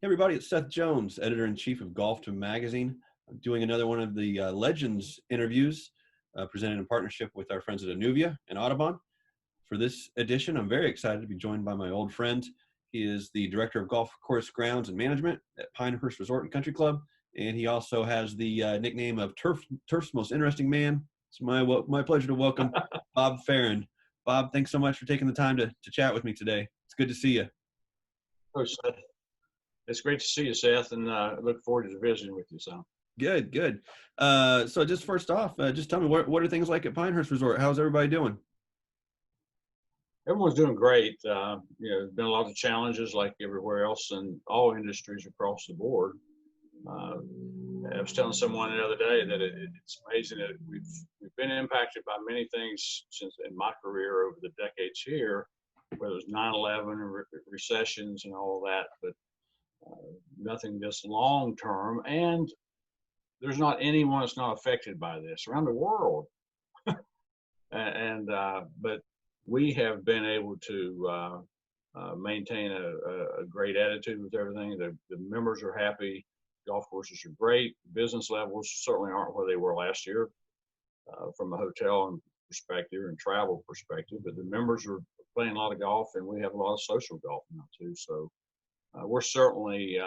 Hey everybody, it's Seth Jones, editor-in-chief of Golf to Magazine. I'm doing another one of the Legends interviews presented in partnership with our friends at Anuvia and Audubon. For this edition, I'm very excited to be joined by my old friend. He is the director of golf course grounds and management at Pinehurst Resort and Country Club, and he also has the nickname of Turf's most interesting man. It's my pleasure to welcome Bob Farren. Bob, thanks so much for taking the time to chat with me today. It's good to see you. Oh, Seth. It's great to see you, Seth, and look forward to visiting with you, son. Good, good. So just first off, just tell me, what are things like at Pinehurst Resort? How's everybody doing? Everyone's doing great. There's been a lot of challenges like everywhere else in all industries across the board. I was telling someone the other day that it's amazing that we've been impacted by many things since in my career over the decades here, whether it was 9/11 and recessions and all of that, but nothing this long term. And there's not anyone that's not affected by this around the world. But we have been able to maintain a great attitude with everything. The members are happy. Golf courses are great. Business levels certainly aren't where they were last year from a hotel and perspective and travel perspective, but the members are playing a lot of golf, and we have a lot of social golf now too. So we're certainly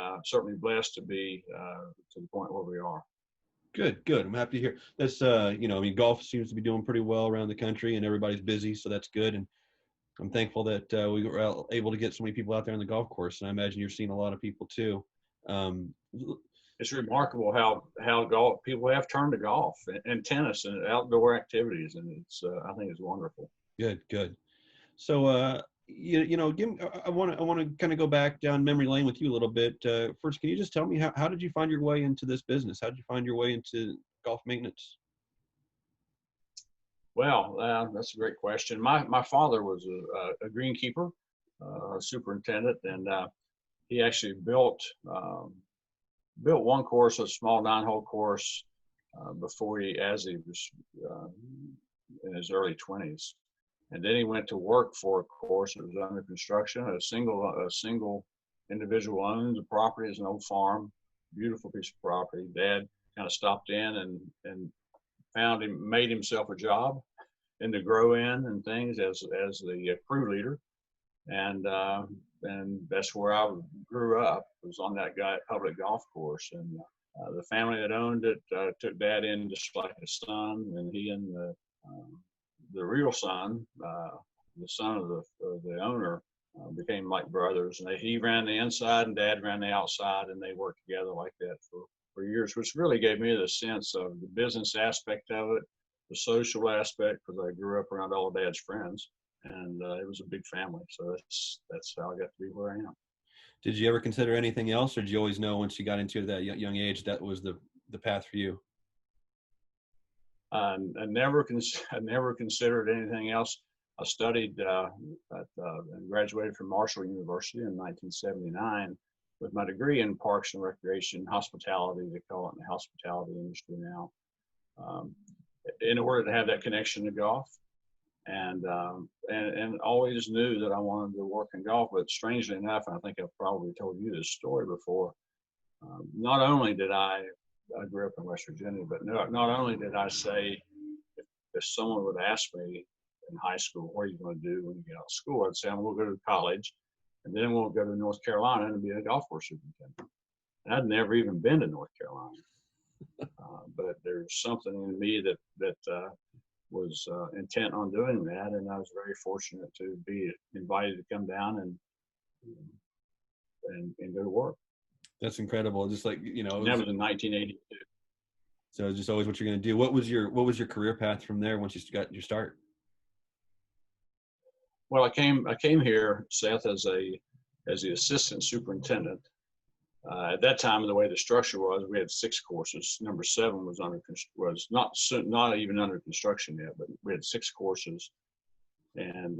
blessed to be to the point where we are. Good, good. I'm happy to hear. That's golf seems to be doing pretty well around the country, and everybody's busy, so that's good. And I'm thankful that we were able to get so many people out there on the golf course. And I imagine you're seeing a lot of people too. It's remarkable how golf people have turned to golf and tennis and outdoor activities, and it's I think it's wonderful. Good, good. So I want to kind of go back down memory lane with you a little bit. First, can you just tell me how did you find your way into this business? How did you find your way into golf maintenance? Well, that's a great question. My father was a greenkeeper, a superintendent, and he actually built one course, a small 9-hole course, as he was in his early 20s. And then he went to work for a course that was under construction. A single individual owned the property. It's an old farm, beautiful piece of property. Dad kind of stopped in and made himself a job in the grow in and things as the crew leader. And that's where I grew up. It was on that public golf course. And the family that owned it took Dad in just like a son, and he and the real son, the son of the owner, became like brothers. And he ran the inside and Dad ran the outside, and they worked together like that for years, which really gave me the sense of the business aspect of it, the social aspect, because I grew up around all of Dad's friends, and it was a big family. So that's how I got to be where I am. Did you ever consider anything else, or did you always know once you got into that young age that was the path for you? I never considered anything else. I studied and graduated from Marshall University in 1979 with my degree in Parks and Recreation, hospitality. They call it in the hospitality industry now. In order to have that connection to golf, and always knew that I wanted to work in golf. But strangely enough, and I think I've probably told you this story before, not only did I grew up in West Virginia, but not only did I say, if someone would ask me in high school, what are you going to do when you get out of school? I'd say, I'm going to go to college, and then we'll go to North Carolina and be a golf course superintendent. And I'd never even been to North Carolina. But there's something in me that was intent on doing that, and I was very fortunate to be invited to come down and go to work. That's incredible. Just like, that was in 1982. So it's just always what you're going to do. What was your career path from there once you got your start? Well, I came here, Seth, as the assistant superintendent. At that time, the way the structure was, we had 6 courses. Number 7 was not even under construction yet, but we had 6 courses, and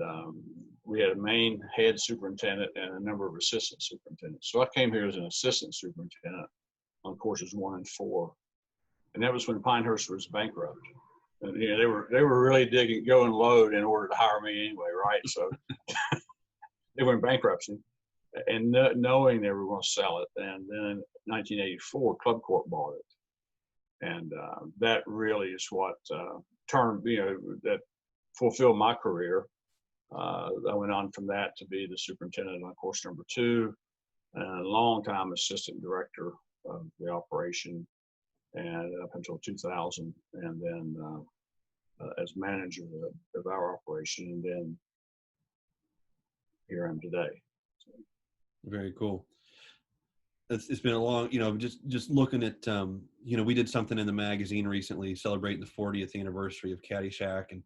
we had a main head superintendent and a number of assistant superintendents. So I came here as an assistant superintendent on courses 1 and 4, and that was when Pinehurst was bankrupt. And, they were really going low in order to hire me anyway, right? So they were in bankruptcy, and knowing they were going to sell it. And then in 1984, Club Corp bought it. And that really is what that fulfilled my career. I went on from that to be the superintendent on course number 2, and a long time assistant director of the operation, and up until 2000, and then as manager of our operation, and then here I am today. So. Very cool. It's been a long, just looking at, we did something in the magazine recently celebrating the 40th anniversary of Caddyshack, and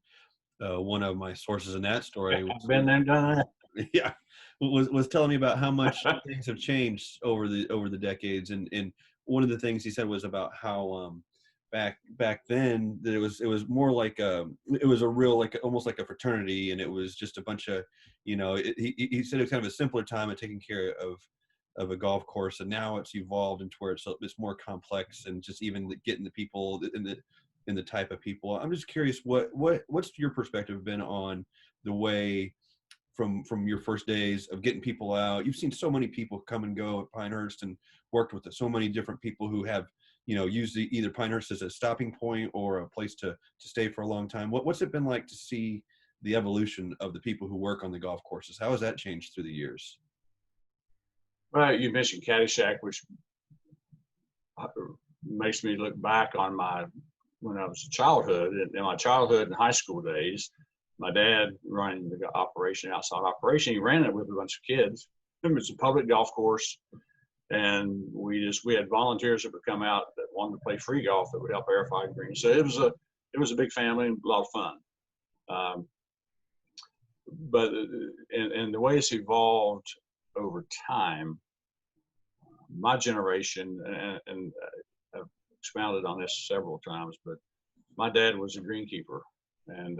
one of my sources in that story I've been there and done that. Yeah, was telling me about how much things have changed over the decades, and one of the things he said was about how back then that it was more like it was a real, like almost like a fraternity, and it was just a bunch of, he said it was kind of a simpler time of taking care of a golf course, and now it's evolved into where it's more complex, and just even getting the people in the type of people. I'm just curious, what's your perspective been on the way from your first days of getting people out? You've seen so many people come and go at Pinehurst, and worked with so many different people who have, used either Pinehurst as a stopping point or a place to stay for a long time. What's it been like to see the evolution of the people who work on the golf courses? How has that changed through the years? Well, you mentioned Caddyshack, which makes me look back on when I was in my childhood and high school days. My dad running the outside operation, he ran it with a bunch of kids. It was a public golf course, and we had volunteers that would come out that wanted to play free golf that would help aerify the green. So it was a big family and a lot of fun. But the way it's evolved over time, my generation, and I've expounded on this several times, but my dad was a greenkeeper, and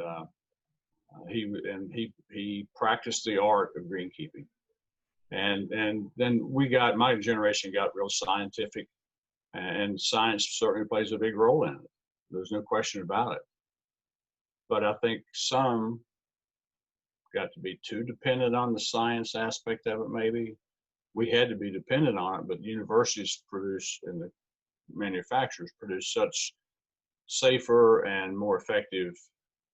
he practiced the art of greenkeeping, and then my generation got real scientific, and science certainly plays a big role in it. There's no question about it. But I think some got to be too dependent on the science aspect of it. Maybe we had to be dependent on it, but universities produce and the manufacturers produce such safer and more effective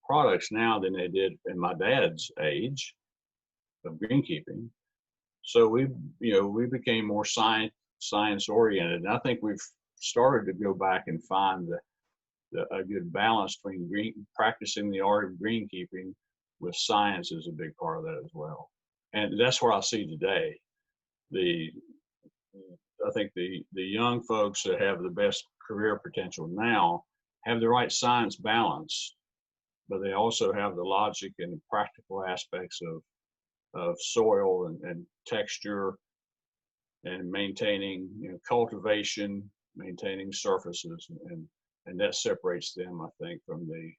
products now than they did in my dad's age of greenkeeping. So we became more science oriented, and I think we've started to go back and find a good balance between practicing the art of greenkeeping with science is a big part of that as well. And that's where I see today. I think the young folks that have the best career potential now have the right science balance, but they also have the logic and practical aspects of soil and texture, and maintaining, cultivation, maintaining surfaces, and that separates them, I think, from the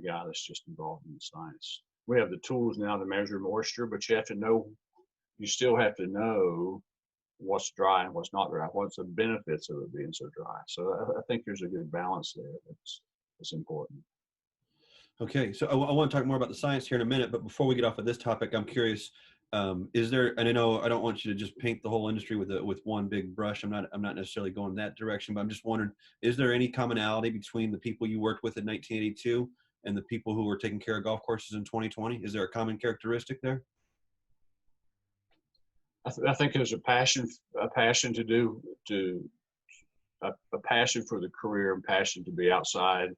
guy that's just involved in the science. We have the tools now to measure moisture, but you still have to know what's dry and what's not dry. What's the benefits of it being so dry? So I think there's a good balance there. That's important. Okay, so I want to talk more about the science here in a minute, but before we get off of this topic, I'm curious, is there, and I know I don't want you to just paint the whole industry with one big brush. I'm not necessarily going that direction, but I'm just wondering, is there any commonality between the people you worked with in 1982 and the people who were taking care of golf courses in 2020? Is there a common characteristic there? I think there's a passion for the career, and passion to be outside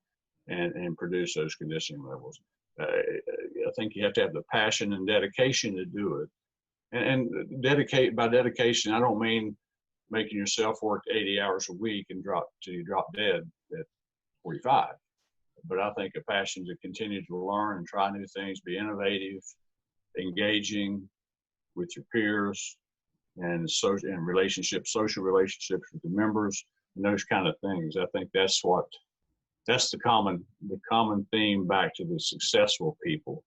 and produce those conditioning levels. I think you have to have the passion and dedication to do it. And by dedication, I don't mean making yourself work 80 hours a week and drop dead at 45. But I think a passion to continue to learn and try new things, be innovative, engaging with your peers, and social relationships with the members, and those kind of things. I think that's the common theme back to the successful people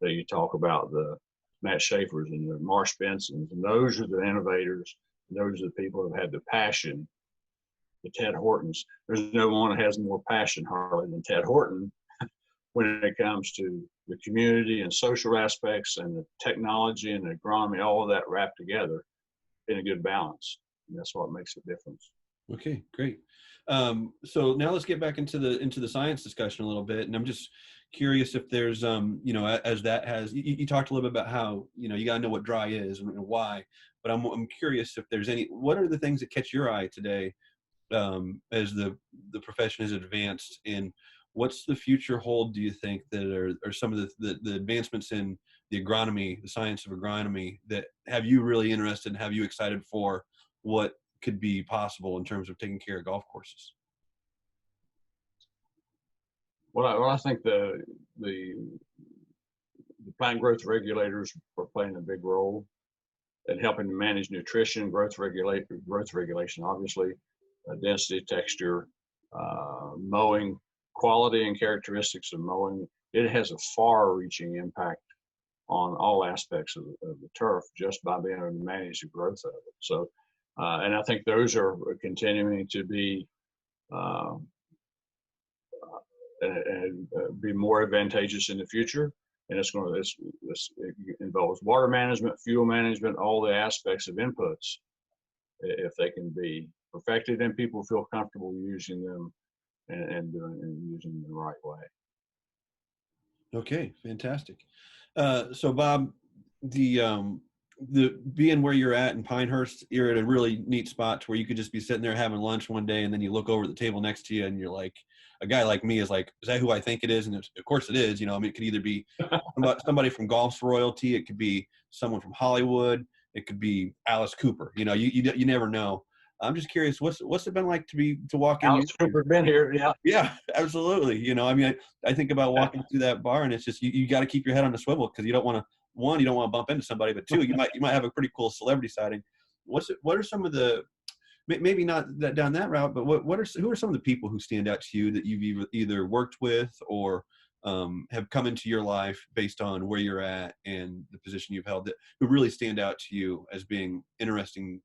that you talk about, the Matt Schaefers and the Marsh Bensons, and those are the innovators. Those are the people who have had the passion. The Ted Hortons. There's no one that has more passion, Harley, than Ted Horton. when it comes to the community and social aspects and the technology and the agronomy, all of that wrapped together in a good balance. And that's what makes a difference. Okay, great. So now let's get back into the science discussion a little bit, and I'm just curious if there's as that has you talked a little bit about how you got to know what dry is and why, but I'm curious if there's what are the things that catch your eye today as the profession has advanced, and what's the future hold, do you think, that are some of the advancements in the agronomy, the science of agronomy, that have you really interested and have you excited for what could be possible in terms of taking care of golf courses? Well, I think the plant growth regulators are playing a big role in helping to manage nutrition, growth regulation, obviously, density, texture, mowing, quality and characteristics of mowing. It has a far-reaching impact on all aspects of the turf just by being able to manage the growth of it. So, and I think those are continuing to be and be more advantageous in the future. And it's going to, this involves water management, fuel management, all the aspects of inputs. If they can be perfected and people feel comfortable using them and using them the right way. Okay, fantastic. So Bob, the being where you're at in Pinehurst, you're at a really neat spot to where you could just be sitting there having lunch one day, and then you look over at the table next to you, and you're like, a guy like me is like, is that who I think it is? And of course it is. I mean, it could either be somebody from golf's royalty, it could be someone from Hollywood, it could be Alice Cooper. You never know. I'm just curious, what's it been like to walk in? Alice Cooper's been here, yeah. Yeah, absolutely. I mean, I think about walking through that bar, and it's just you got to keep your head on the swivel, because you don't want to, one, you don't want to bump into somebody, but two, you might have a pretty cool celebrity sighting. What are some of the, maybe not that down that route, but who are some of the people who stand out to you that you've either worked with or have come into your life based on where you're at and the position you've held, that who really stand out to you as being interesting,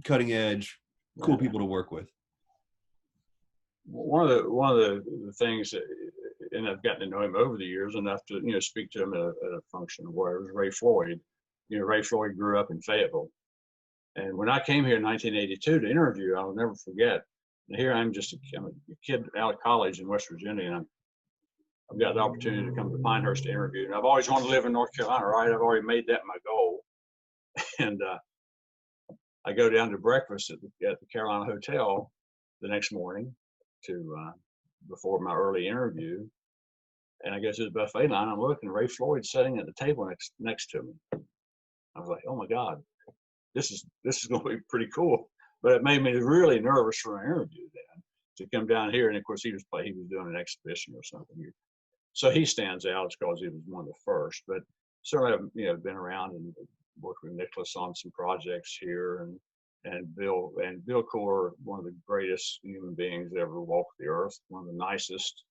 cutting edge, cool people to work with? One of the things that, and I've gotten to know him over the years enough to speak to him at a function where it was Ray Floyd. Ray Floyd grew up in Fayetteville, and when I came here in 1982 to interview, I'll never forget. Here I'm a kid out of college in West Virginia, and I've got the opportunity to come to Pinehurst to interview. And I've always wanted to live in North Carolina, right? I've already made that my goal, and I go down to breakfast at the Carolina Hotel the next morning before my early interview, and I go to the buffet line. I'm looking, Ray Floyd sitting at the table next to me. I was like, oh my God, this is going to be pretty cool. But it made me really nervous for an interview then to come down here. And of course, he was doing an exhibition or something here, so he stands out. It's because he was one of the first. But certainly, I've been around and worked with Nicholas on some projects here, and Bill Core, one of the greatest human beings that ever walked the earth, one of the nicest,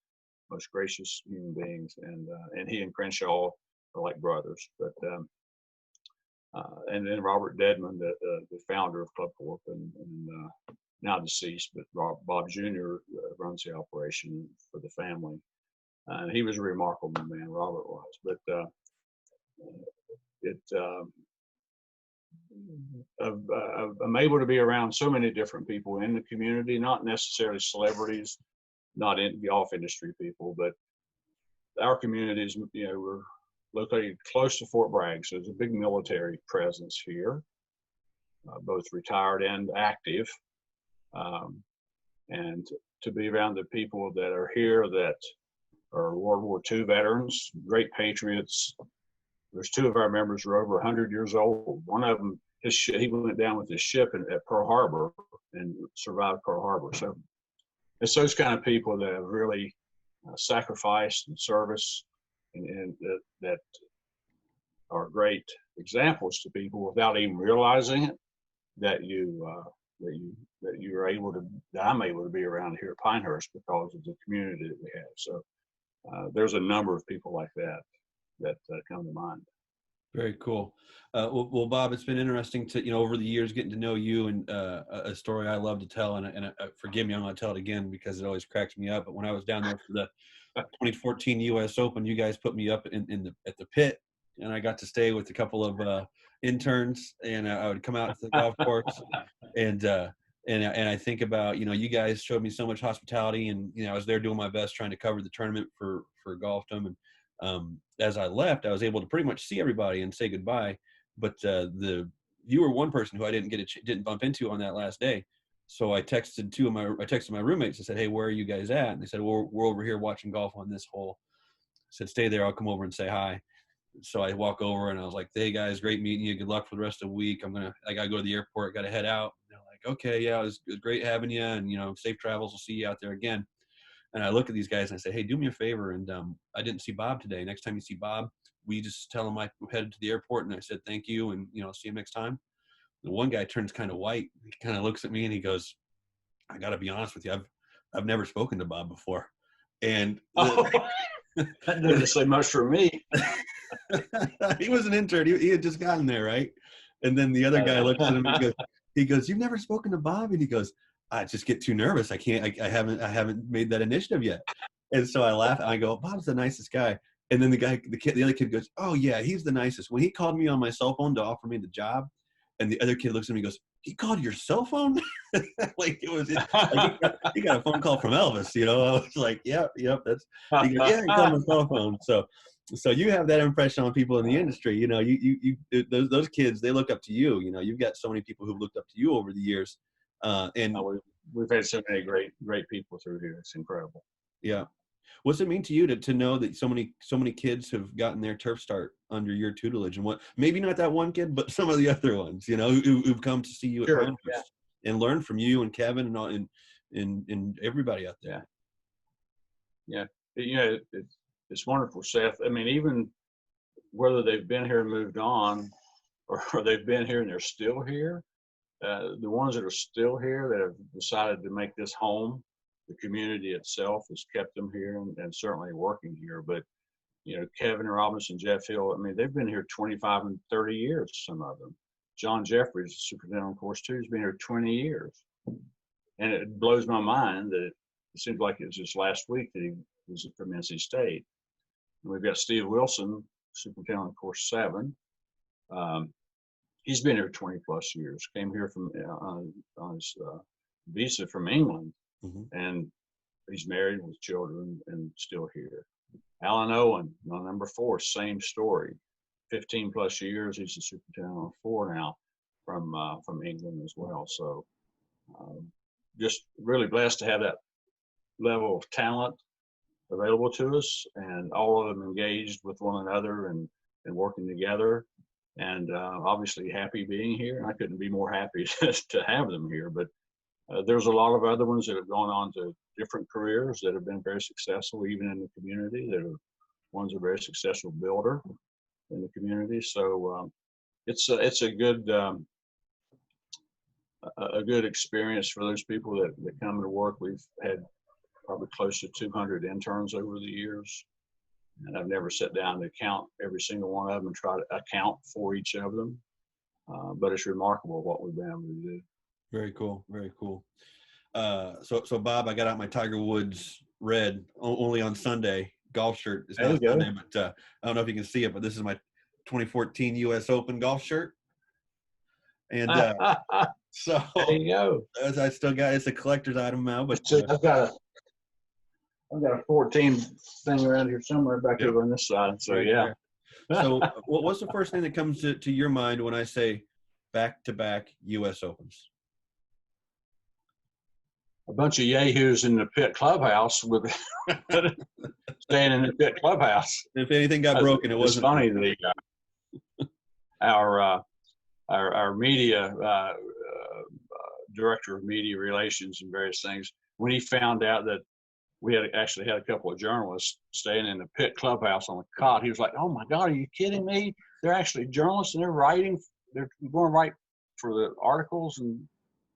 most gracious human beings, and he and Crenshaw are like brothers. But and then Robert Dedman, the founder of Club Corp, and now deceased, but Bob Jr. Runs the operation for the family. He was a remarkable man, Robert was. But I'm able to be around so many different people in the community, not necessarily celebrities, not in the golf industry people, but our communities, we're located close to Fort Bragg, so there's a big military presence here, both retired and active. And to be around the people that are here that are World War II veterans, great patriots. There's two of our members who are over 100 years old. One of them, he went down with his ship at Pearl Harbor and survived Pearl Harbor. So it's those kind of people that have really sacrificed and service, and that are great examples to people without even realizing it, that I'm able to be around here at Pinehurst because of the community that we have. So there's a number of people like that come to mind. Very cool. Well, Bob, it's been interesting to, over the years, getting to know you, and a story I love to tell, and forgive me, I'm going to tell it again because it always cracks me up. But when I was down there for 2014 U.S. Open, you guys put me up at the pit, and I got to stay with a couple of interns, and I would come out to the golf course, and I think about, you guys showed me so much hospitality, and I was there doing my best trying to cover the tournament for Golfdom, and as I left, I was able to pretty much see everybody and say goodbye, but you were one person who I didn't bump into on that last day. So I texted my roommates and said, "Hey, where are you guys at?" And they said, "Well, we're over here watching golf on this hole." I said, "Stay there. I'll come over and say hi." So I walk over and I was like, "Hey guys, great meeting you. Good luck for the rest of the week. I gotta go to the airport. Got to head out." And they're like, "Okay, yeah, it was great having you, and safe travels. We'll see you out there again." And I look at these guys and I say, "Hey, do me a favor." And I didn't see Bob today. Next time you see Bob, we just tell him I headed to the airport and I said thank you, and see you next time. The one guy turns kind of white. He kind of looks at me and he goes, "I got to be honest with you. I've never spoken to Bob before." And that doesn't say much for me. he was an intern. He had just gotten there, right? And then the other guy looks at him and he goes, "You've never spoken to Bob?" And he goes, "I just get too nervous. I can't. I haven't made that initiative yet." And so I laugh and I go, "Bob's the nicest guy." And then the other kid goes, "Oh yeah, he's the nicest. When he called me on my cell phone to offer me the job," and the other kid looks at me and goes, "He called your cell phone?" Like he got a phone call from Elvis. I was like, "Yep, that's." He goes, "Yeah, he called my cell phone." So you have that impression on people in the industry. Those kids, they look up to you. You've got so many people who've looked up to you over the years, and we've had so many great people through here. It's incredible. Yeah. What's it mean to you to know that so many kids have gotten their turf start under your tutelage, and maybe not that one kid, but some of the other ones, who've come to see you at Pinehurst and learn from you and Kevin and all, and everybody out there. Yeah. It's wonderful, Seth. I mean, even whether they've been here and moved on, or they've been here and they're still here, the ones that are still here that have decided to make this home, the community itself has kept them here and certainly working here. But, Kevin Robinson, Jeff Hill, I mean, they've been here 25 and 30 years, some of them. John Jeffries, superintendent, of course, too, has been here 20 years. And it blows my mind that it seems like it was just last week that he was from NC State. And we've got Steve Wilson, superintendent, of course, 7. He's been here 20 plus years, came here from on his visa from England. Mm-hmm. And he's married with children and still here. Alan Owen, number 4, same story. 15 plus years. He's the superintendent on 4 now from England as well. So just really blessed to have that level of talent available to us, and all of them engaged with one another and working together. And obviously happy being here. I couldn't be more happy to have them here. But there's a lot of other ones that have gone on to different careers that have been very successful, even in the community. One's a very successful builder in the community. So it's a good experience for those people that come to work. We've had probably close to 200 interns over the years, and I've never sat down to count every single one of them and try to account for each of them. But it's remarkable what we've been able to do. Very cool. Very cool. So Bob, I got out my Tiger Woods red only on Sunday golf shirt. It's not Sunday, but I don't know if you can see it, but this is my 2014 U.S. Open golf shirt. And so there you go. I still got, it's a collector's item now, but I've got a 14 thing around here somewhere back over on this side. So right, yeah. So what's the first thing that comes to your mind when I say back-to-back U.S. Opens? A bunch of yahoos in the pit clubhouse with staying in the pit clubhouse. If anything got broken, it wasn't funny. Our media director of media relations and various things, when he found out that we had actually had a couple of journalists staying in the pit clubhouse on the cot, he was like, "Oh my God, are you kidding me? They're actually journalists and they're going to write for the articles and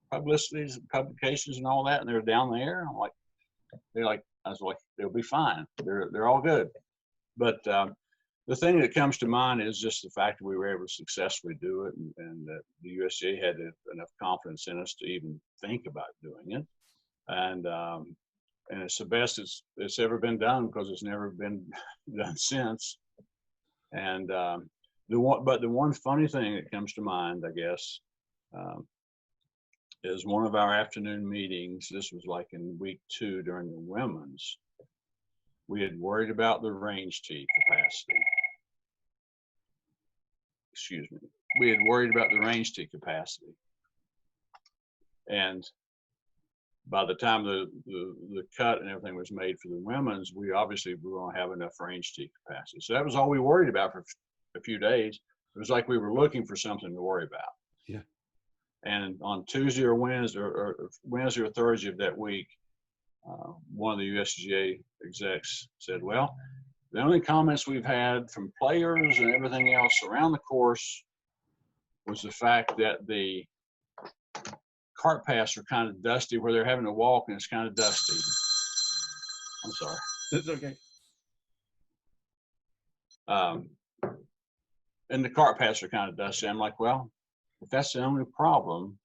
publicities and publications and all that, and they're down there." I'm like, I was like, they'll be fine. They're all good. But the thing that comes to mind is just the fact that we were able to successfully do it, and that the USGA had enough confidence in us to even think about doing it. And and it's the best it's ever been done because it's never been done since. And the one funny thing that comes to mind, I guess, is one of our afternoon meetings. This was like in week 2 during the women's. We had worried about the range tee capacity. Excuse me. We had worried about the range tee capacity. And by the time the cut and everything was made for the women's, we obviously were going to have enough range tee capacity. So that was all we worried about for a few days. It was like we were looking for something to worry about. Yeah. And on Tuesday or Wednesday or Thursday of that week, one of the USGA execs said, well, the only comments we've had from players and everything else around the course was the fact that the cart paths are kind of dusty where they're having to walk, and it's kind of dusty. I'm sorry. That's okay. And the cart paths are kind of dusty. I'm like, well, if that's the only problem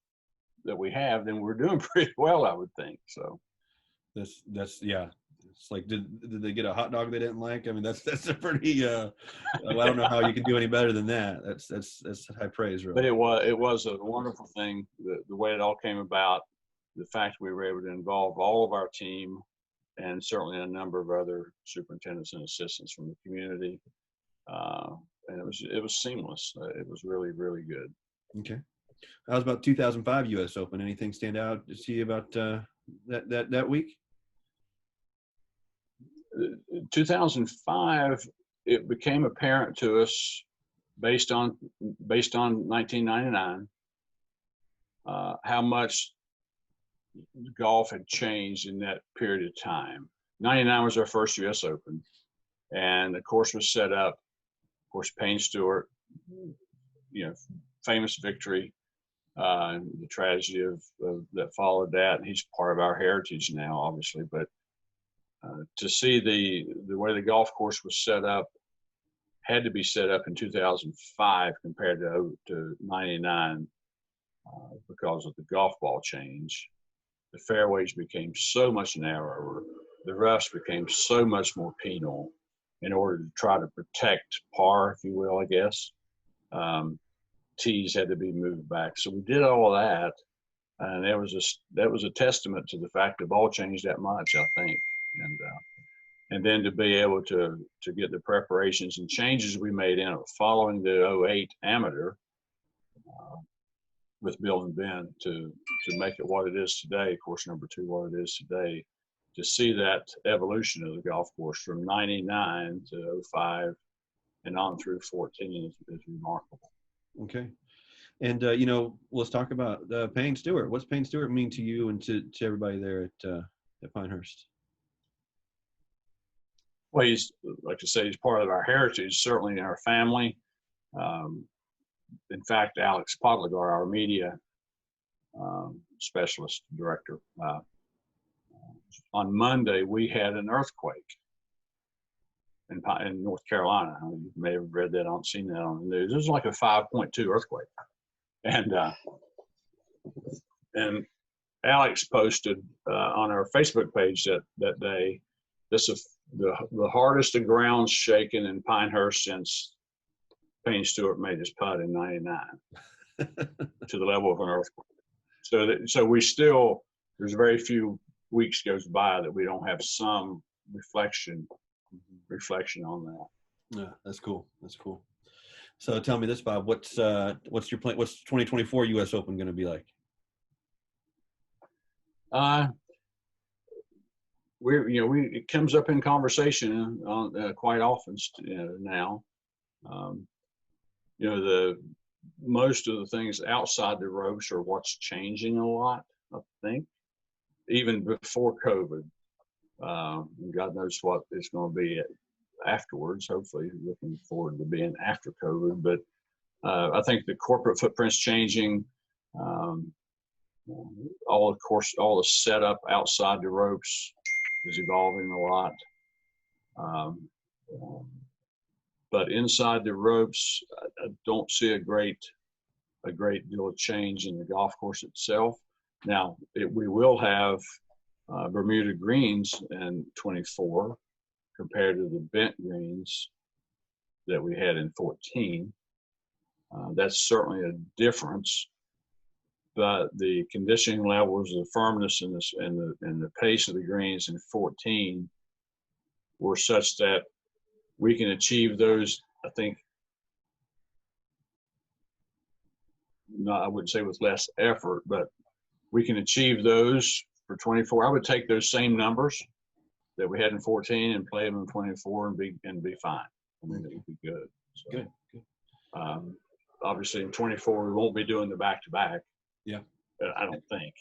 that we have, then we're doing pretty well, I would think. So that's yeah. It's like, did they get a hot dog they didn't like? I mean, that's a pretty. I don't know how you can do any better than that. That's high praise, really. But it was a wonderful thing, the way it all came about, the fact we were able to involve all of our team, and certainly a number of other superintendents and assistants from the community, and it was seamless. It was really, really good. Okay. How was about 2005 U.S. Open? Anything stand out to see about that week? 2005, it became apparent to us based on 1999 how much golf had changed in that period of time. 99 was our first U.S. Open, and the course was set up. Of course, Payne Stewart, famous victory, and the tragedy of that followed that. He's part of our heritage now, obviously, but to see the way the golf course was set up, had to be set up in 2005 compared to 99 because of the golf ball change. The fairways became so much narrower. The roughs became so much more penal in order to try to protect par, if you will, I guess. Tees had to be moved back. So we did all of that. And that was a testament to the fact the ball changed that much, I think. And then to be able to get the preparations and changes we made in it following the 08 amateur with Bill and Ben to make it what it is today, course number 2 what it is today, to see that evolution of the golf course from 99 to 05 and on through 14 is remarkable. Okay. And, let's talk about Payne Stewart. What's Payne Stewart mean to you and to everybody there at Pinehurst? Well, he's, like I say, he's part of our heritage, certainly in our family. In fact, Alex Podlegar, our media specialist director, on Monday, we had an earthquake in North Carolina. You may have read that, I don't seen that on the news. It was like a 5.2 earthquake. And Alex posted on our Facebook page that day, this is the hardest of ground shaken in Pinehurst since Payne Stewart made his putt in '99 to the level of an earthquake. So we still, there's very few weeks goes by that we don't have some reflection on that. Yeah, that's cool. That's cool. So tell me this, Bob, what's your plan? What's 2024 U.S. Open going to be like? It comes up in conversation quite often now. Most of the things outside the ropes are what's changing a lot, I think, even before COVID. God knows what it's going to be afterwards. Hopefully, looking forward to being after COVID. But I think the corporate footprint's changing. All the setup outside the ropes is evolving a lot. But inside the ropes, I don't see a great deal of change in the golf course itself. Now, we will have Bermuda greens in 24 compared to the bent greens that we had in 14. That's certainly a difference, but the conditioning levels, the firmness, and the pace of the greens in 14 were such that we can achieve those, I think, I wouldn't say with less effort, but we can achieve those for 24. I would take those same numbers that we had in 14 and play them in 24 and be fine. I mean, it would be good. So, Good. Obviously, in 24, we won't be doing the back-to-back. Yeah. I don't think.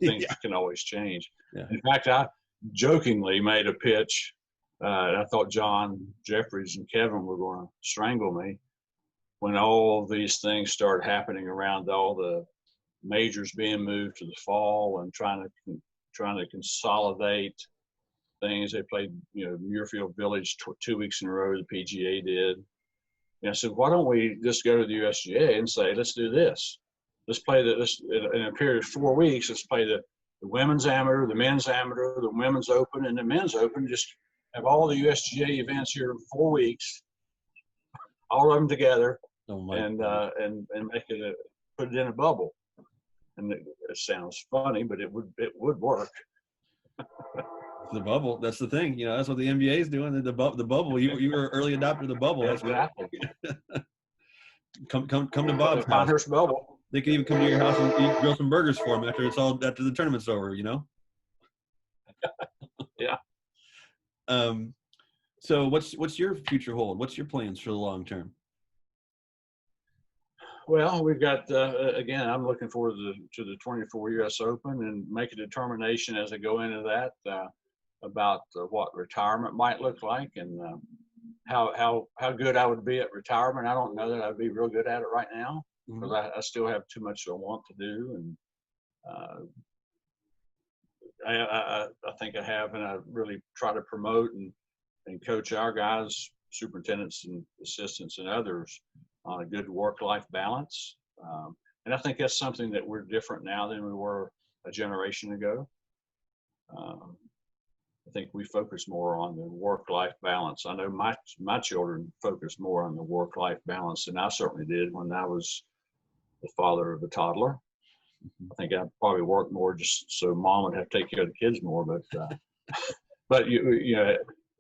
Things Yeah. can always change. Yeah. In fact, I jokingly made a pitch. I thought John Jeffries and Kevin were going to strangle me when all these things started happening around all the majors being moved to the fall and trying to consolidate things. They played, Muirfield Village 2 weeks in a row. The PGA did. And I said, why don't we just go to the USGA and say, let's do this. Let's play this in a period of 4 weeks. Let's play the women's amateur, the men's amateur, the women's open, and the men's open. Just have all the USGA events here in 4 weeks, all of them together, and make it put it in a bubble. And it sounds funny, but it would work. The bubble. That's the thing. That's what the NBA is doing. The bubble. You were early adopter of the bubble. Exactly. Come to Bob's house. Pinehurst bubble. They can even come to your house and grill some burgers for them after the tournament's over. Yeah. So what's your future hold? What's your plans for the long term? Well, we've got again. I'm looking forward to the 24 U.S. Open and make a determination as I go into that about what retirement might look like and how good I would be at retirement. I don't know that I'd be real good at it right now because I still have too much I want to do, and I think I have, and I really try to promote and coach our guys, superintendents and assistants and others, on a good work-life balance. And I think that's something that we're different now than we were a generation ago. I think we focus more on the work-life balance. I know my children focus more on the work-life balance than I certainly did when I was the father of a toddler. I think I probably worked more just so mom would have to take care of the kids more, but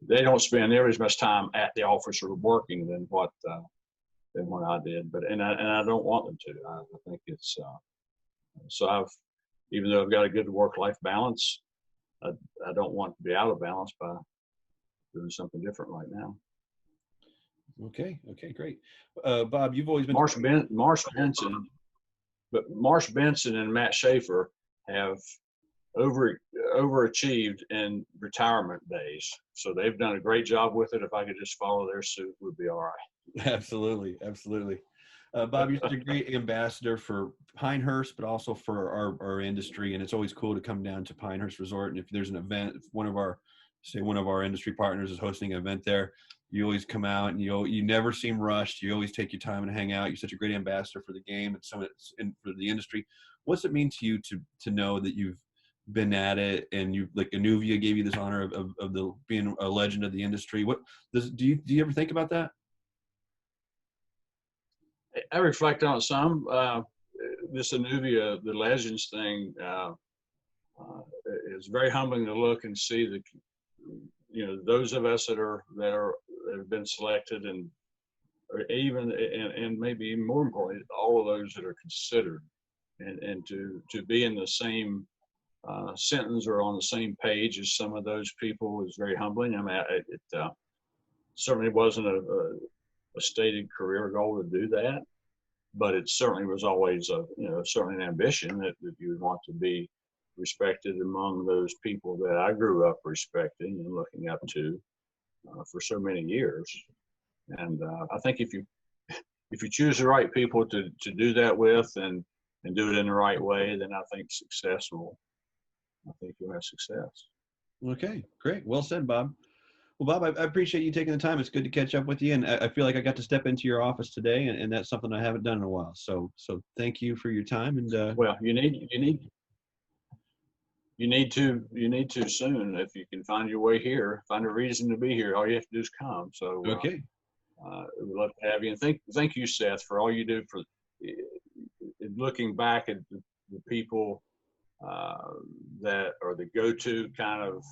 they don't spend nearly as much time at the office or working than what I did. But and I don't want them to. I think it's so even though I've got a good work-life balance, I don't want to be out of balance by doing something different right now. Okay, great. Bob, you've always been Marsh Benson and Matt Schaefer have overachieved in retirement days. So they've done a great job with it. If I could just follow their suit, we'd be all right. Absolutely. Bob, you're such a great ambassador for Pinehurst, but also for our industry. And it's always cool to come down to Pinehurst Resort. And if there's an event, if one of our industry partners is hosting an event there, you always come out and you never seem rushed. You always take your time and hang out. You're such a great ambassador for the game and for the industry. What's it mean to you to know that you've been at it and you, like Anuvia gave you this honor of being a legend of the industry? Do you ever think about that? I reflect on some. This Anuvia, the Legends thing, is very humbling to look and see those of us that have been selected, and maybe even more importantly, all of those that are considered, and to be in the same sentence or on the same page as some of those people is very humbling. I mean, it certainly wasn't a stated career goal to do that, but it certainly was always certainly an ambition that you would want to be respected among those people that I grew up respecting and looking up to for so many years. And I think if you choose the right people to do that with and do it in the right way, then I think you'll have success. Okay, great. Well said, Bob. Well, Bob, I appreciate you taking the time. It's good to catch up with you. And I feel like I got to step into your office today, and that's something I haven't done in a while. So thank you for your time. And well, you need you need to soon. If you can find your way here, find a reason to be here, all you have to do is come. So Okay. we'd love to have you. And thank you, Seth, for all you do for looking back at the people that are the go-to kind of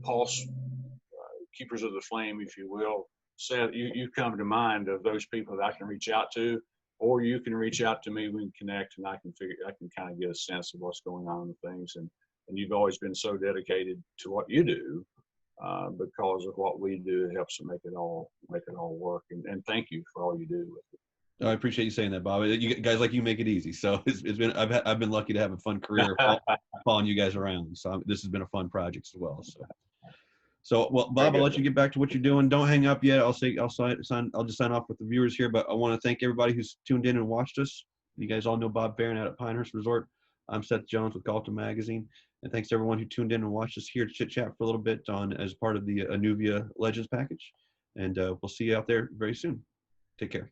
pulse keepers of the flame, if you will. Seth, you come to mind of those people that I can reach out to, or you can reach out to me. We can connect, and I can kind of get a sense of what's going on with things. And you've always been so dedicated to what you do because of what we do. It helps to make it all work. And thank you for all you do with it. I appreciate you saying that, Bob. You guys like you make it easy. So it's been I've been lucky to have a fun career following you guys around. So this has been a fun project as well. So well, Bob, I'll let you get back to what you're doing. Don't hang up yet. I'll just sign off with the viewers here. But I want to thank everybody who's tuned in and watched us. You guys all know Bob Farren out at Pinehurst Resort. I'm Seth Jones with Golf Magazine, and thanks to everyone who tuned in and watched us here to chit chat for a little bit as part of the Anuvia Legends package. And we'll see you out there very soon. Take care.